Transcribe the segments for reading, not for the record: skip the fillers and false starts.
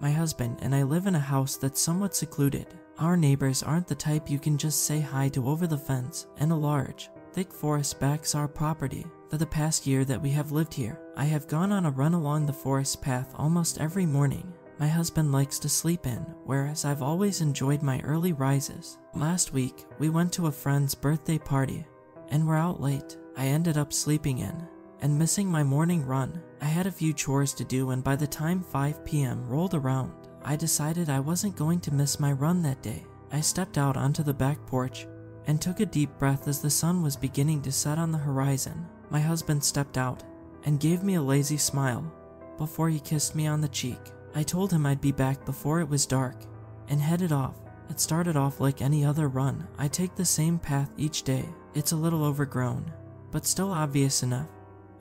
My husband and I live in a house that's somewhat secluded. Our neighbors aren't the type you can just say hi to over the fence, and a large, thick forest backs our property. For the past year that we have lived here, I have gone on a run along the forest path almost every morning. My husband likes to sleep in, whereas I've always enjoyed my early rises. Last week, we went to a friend's birthday party, and were out late. I ended up sleeping in and missing my morning run. I had a few chores to do, and by the time 5 p.m. rolled around, I decided I wasn't going to miss my run that day. I stepped out onto the back porch and took a deep breath as the sun was beginning to set on the horizon. My husband stepped out and gave me a lazy smile before he kissed me on the cheek. I told him I'd be back before it was dark and headed off. It started off like any other run. I take the same path each day. It's a little overgrown, but still obvious enough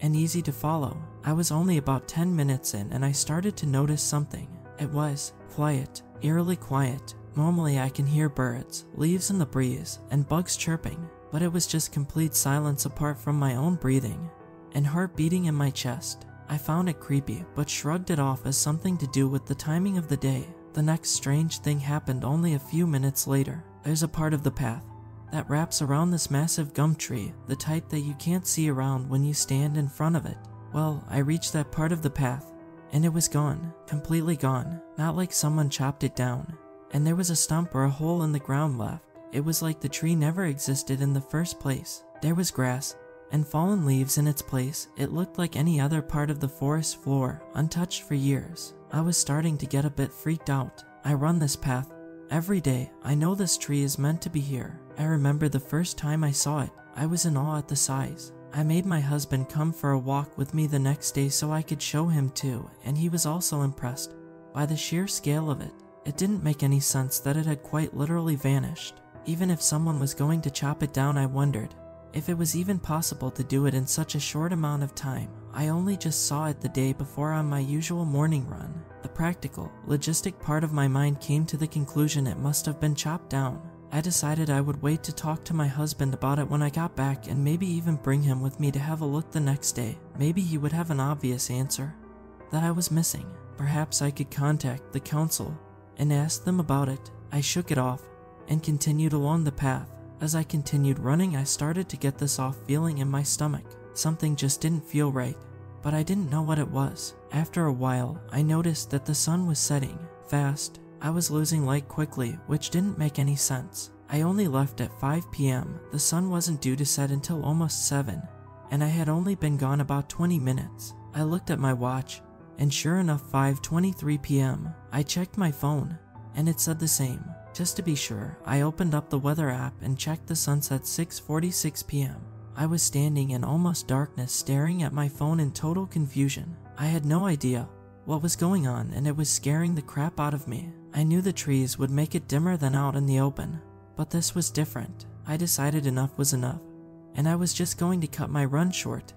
and easy to follow. I was only about 10 minutes in and I started to notice something. It was quiet, eerily quiet. Normally I can hear birds, leaves in the breeze, and bugs chirping, but it was just complete silence apart from my own breathing and heart beating in my chest. I found it creepy, but shrugged it off as something to do with the timing of the day. The next strange thing happened only a few minutes later. There's a part of the path that wraps around this massive gum tree, the type that you can't see around when you stand in front of it. Well, I reached that part of the path, and it was gone, completely gone, not like someone chopped it down, and there was a stump or a hole in the ground left. It was like the tree never existed in the first place. There was grass and fallen leaves in its place. It looked like any other part of the forest floor, untouched for years. I was starting to get a bit freaked out. I run this path every day. I know this tree is meant to be here. I remember the first time I saw it, I was in awe at the size. I made my husband come for a walk with me the next day so I could show him too, and he was also impressed by the sheer scale of it. It didn't make any sense that it had quite literally vanished. Even if someone was going to chop it down, I wondered if it was even possible to do it in such a short amount of time. I only just saw it the day before on my usual morning run. The practical, logistic part of my mind came to the conclusion it must have been chopped down. I decided I would wait to talk to my husband about it when I got back, and maybe even bring him with me to have a look the next day. Maybe he would have an obvious answer that I was missing. Perhaps I could contact the council and ask them about it. I shook it off and continued along the path. As I continued running, I started to get this off feeling in my stomach. Something just didn't feel right, but I didn't know what it was. After a while, I noticed that the sun was setting fast. I was losing light quickly, which didn't make any sense. I only left at 5 p.m. The sun wasn't due to set until almost 7, and I had only been gone about 20 minutes. I looked at my watch, and sure enough, 5:23 p.m. I checked my phone, and it said the same. Just to be sure, I opened up the weather app and checked the sunset 6:46 p.m. I was standing in almost darkness staring at my phone in total confusion. I had no idea what was going on, and it was scaring the crap out of me. I knew the trees would make it dimmer than out in the open, but this was different. I decided enough was enough, and I was just going to cut my run short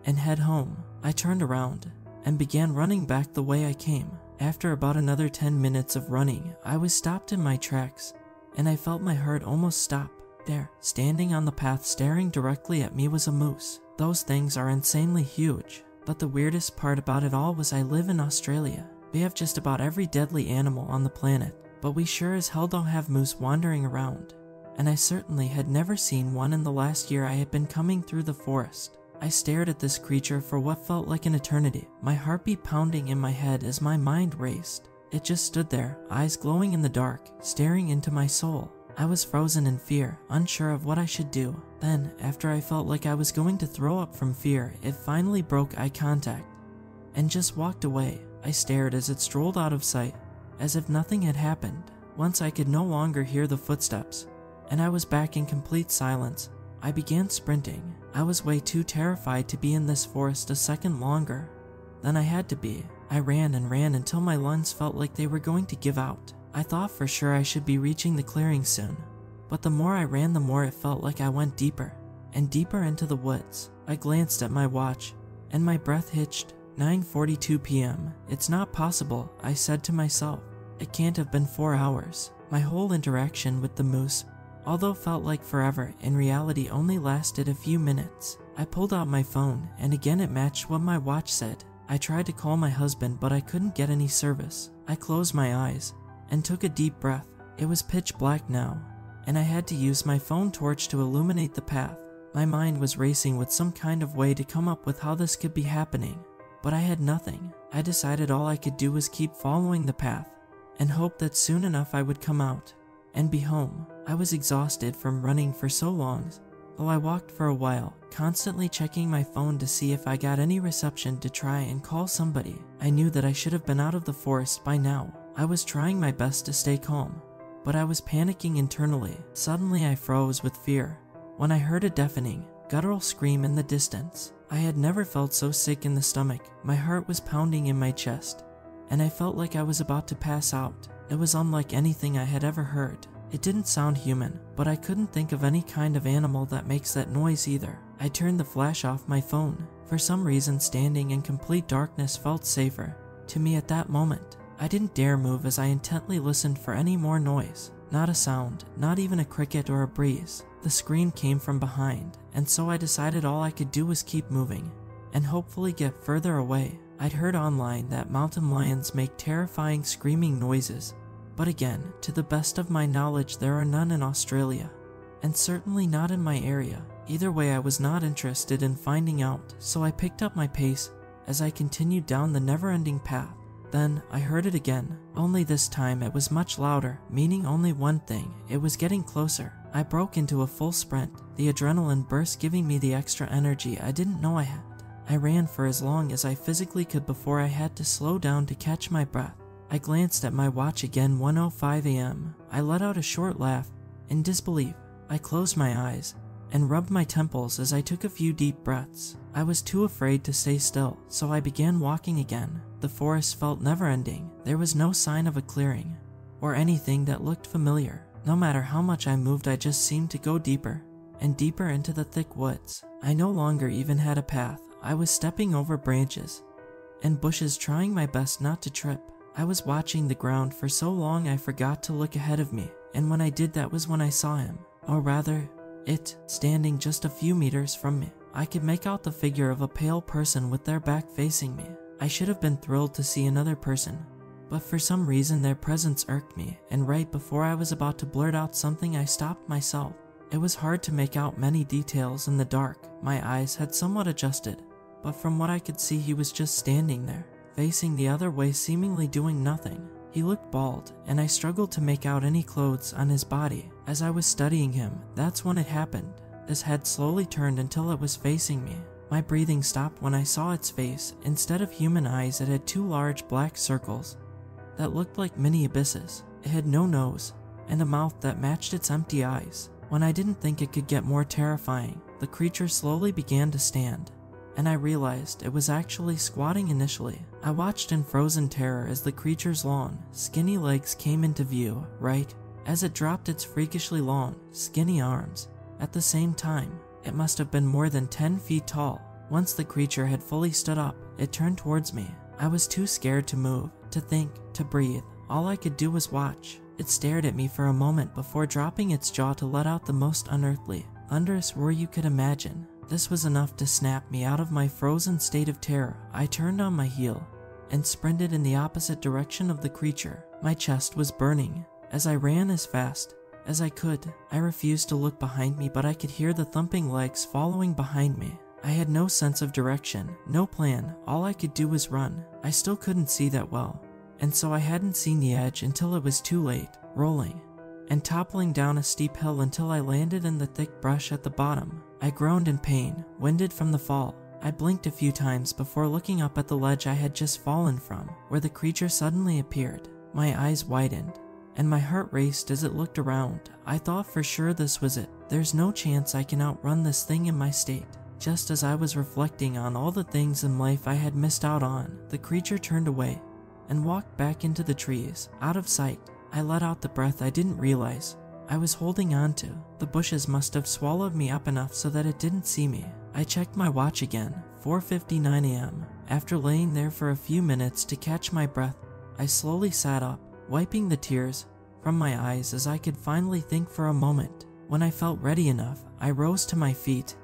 and head home. I turned around and began running back the way I came. After about another 10 minutes of running, I was stopped in my tracks, and I felt my heart almost stop. There, standing on the path staring directly at me, was a moose. Those things are insanely huge, but the weirdest part about it all was I live in Australia. We have just about every deadly animal on the planet, but we sure as hell don't have moose wandering around, and I certainly had never seen one in the last year I had been coming through the forest. I stared at this creature for what felt like an eternity, my heartbeat pounding in my head as my mind raced. It just stood there, eyes glowing in the dark, staring into my soul. I was frozen in fear, unsure of what I should do. Then, after I felt like I was going to throw up from fear, it finally broke eye contact and just walked away. I stared as it strolled out of sight, as if nothing had happened. Once I could no longer hear the footsteps, and I was back in complete silence, I began sprinting. I was way too terrified to be in this forest a second longer than I had to be. I ran and ran until my lungs felt like they were going to give out. I thought for sure I should be reaching the clearing soon, but the more I ran, the more it felt like I went deeper and deeper into the woods. I glanced at my watch, and my breath hitched. 9:42 p.m. It's not possible, I said to myself. It can't have been 4 hours. My whole interaction with the moose, although felt like forever, in reality only lasted a few minutes. I pulled out my phone, and again it matched what my watch said. I tried to call my husband, but I couldn't get any service. I closed my eyes and took a deep breath. It was pitch black now, and I had to use my phone torch to illuminate the path. My mind was racing with some kind of way to come up with how this could be happening, but I had nothing. I decided all I could do was keep following the path and hope that soon enough I would come out and be home. I was exhausted from running for so long, though I walked for a while, constantly checking my phone to see if I got any reception to try and call somebody. I knew that I should have been out of the forest by now. I was trying my best to stay calm, but I was panicking internally. Suddenly I froze with fear when I heard a deafening, guttural scream in the distance. I had never felt so sick in the stomach. My heart was pounding in my chest, and I felt like I was about to pass out. It was unlike anything I had ever heard. It didn't sound human, but I couldn't think of any kind of animal that makes that noise either. I turned the flash off my phone. For some reason, standing in complete darkness felt safer to me at that moment. I didn't dare move as I intently listened for any more noise. Not a sound, not even a cricket or a breeze. The scream came from behind, and so I decided all I could do was keep moving and hopefully get further away. I'd heard online that mountain lions make terrifying screaming noises, but again, to the best of my knowledge, there are none in Australia, and certainly not in my area. Either way, I was not interested in finding out, so I picked up my pace as I continued down the never-ending path. Then I heard it again, only this time it was much louder, meaning only one thing: it was getting closer. I broke into a full sprint, the adrenaline burst giving me the extra energy I didn't know I had. I ran for as long as I physically could before I had to slow down to catch my breath. I glanced at my watch again, 1:05 a.m. I let out a short laugh in disbelief. I closed my eyes and rubbed my temples as I took a few deep breaths. I was too afraid to stay still, so I began walking again. The forest felt never-ending. There was no sign of a clearing or anything that looked familiar. No matter how much I moved, I just seemed to go deeper and deeper into the thick woods. I no longer even had a path. I was stepping over branches and bushes, trying my best not to trip. I was watching the ground for so long I forgot to look ahead of me, and when I did, that was when I saw him, or rather, it, standing just a few meters from me. I could make out the figure of a pale person with their back facing me. I should have been thrilled to see another person, but for some reason their presence irked me, and right before I was about to blurt out something, I stopped myself. It was hard to make out many details in the dark. My eyes had somewhat adjusted, but from what I could see, he was just standing there, facing the other way, seemingly doing nothing. He looked bald, and I struggled to make out any clothes on his body. As I was studying him, that's when it happened. His head slowly turned until it was facing me. My breathing stopped when I saw its face. Instead of human eyes, it had two large black circles that looked like mini abysses. It had no nose, and a mouth that matched its empty eyes. When I didn't think it could get more terrifying, the creature slowly began to stand, and I realized it was actually squatting initially. I watched in frozen terror as the creature's long, skinny legs came into view, right as it dropped its freakishly long, skinny arms. At the same time, it must have been more than 10 feet tall. Once the creature had fully stood up, it turned towards me. I was too scared to move, to think, to breathe. All I could do was watch. It stared at me for a moment before dropping its jaw to let out the most unearthly, thunderous roar you could imagine. This was enough to snap me out of my frozen state of terror. I turned on my heel and sprinted in the opposite direction of the creature. My chest was burning as I ran as fast as I could. I refused to look behind me, but I could hear the thumping legs following behind me. I had no sense of direction, no plan. All I could do was run. I still couldn't see that well, and so I hadn't seen the edge until it was too late, rolling and toppling down a steep hill until I landed in the thick brush at the bottom. I groaned in pain, winded from the fall. I blinked a few times before looking up at the ledge I had just fallen from, where the creature suddenly appeared. My eyes widened, and my heart raced as it looked around. I thought for sure this was it. There's no chance I can outrun this thing in my state. Just as I was reflecting on all the things in life I had missed out on, the creature turned away and walked back into the trees, out of sight. I let out the breath I didn't realize I was holding on to. The bushes must have swallowed me up enough so that it didn't see me. I checked my watch again, 4:59 a.m. After laying there for a few minutes to catch my breath, I slowly sat up, wiping the tears from my eyes as I could finally think for a moment. When I felt ready enough, I rose to my feet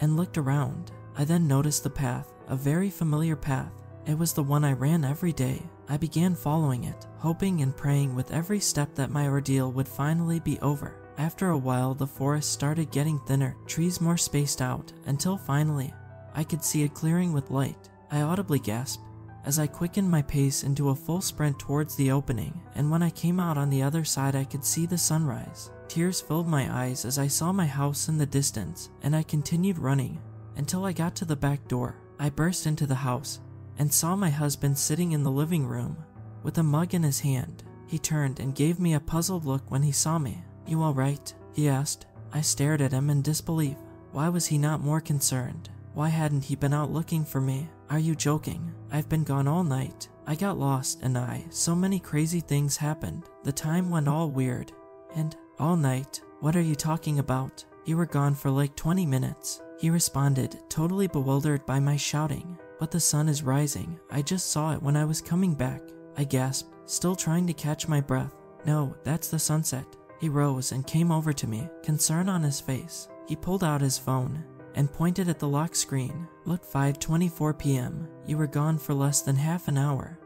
and looked around. I then noticed the path, a very familiar path It was the one I ran every day. I began following it, hoping and praying with every step that my ordeal would finally be over. After a while, the forest started getting thinner, trees more spaced out, until finally, I could see a clearing with light. I audibly gasped as I quickened my pace into a full sprint towards the opening, and when I came out on the other side, I could see the sunrise. Tears filled my eyes as I saw my house in the distance, and I continued running until I got to the back door. I burst into the house and saw my husband sitting in the living room with a mug in his hand. He turned and gave me a puzzled look when he saw me. "You all right?" he asked. I stared at him in disbelief. Why was he not more concerned? Why hadn't he been out looking for me? "Are you joking? I've been gone all night. I got lost and so many crazy things happened. The time went all weird. And all night? What are you talking about? You were gone for like 20 minutes. He responded, totally bewildered by my shouting. "But the sun is rising. I just saw it when I was coming back." I gasped, still trying to catch my breath. "No, that's the sunset." He rose and came over to me, concern on his face. He pulled out his phone and pointed at the lock screen. "Look, 5:24 p.m. You were gone for less than half an hour.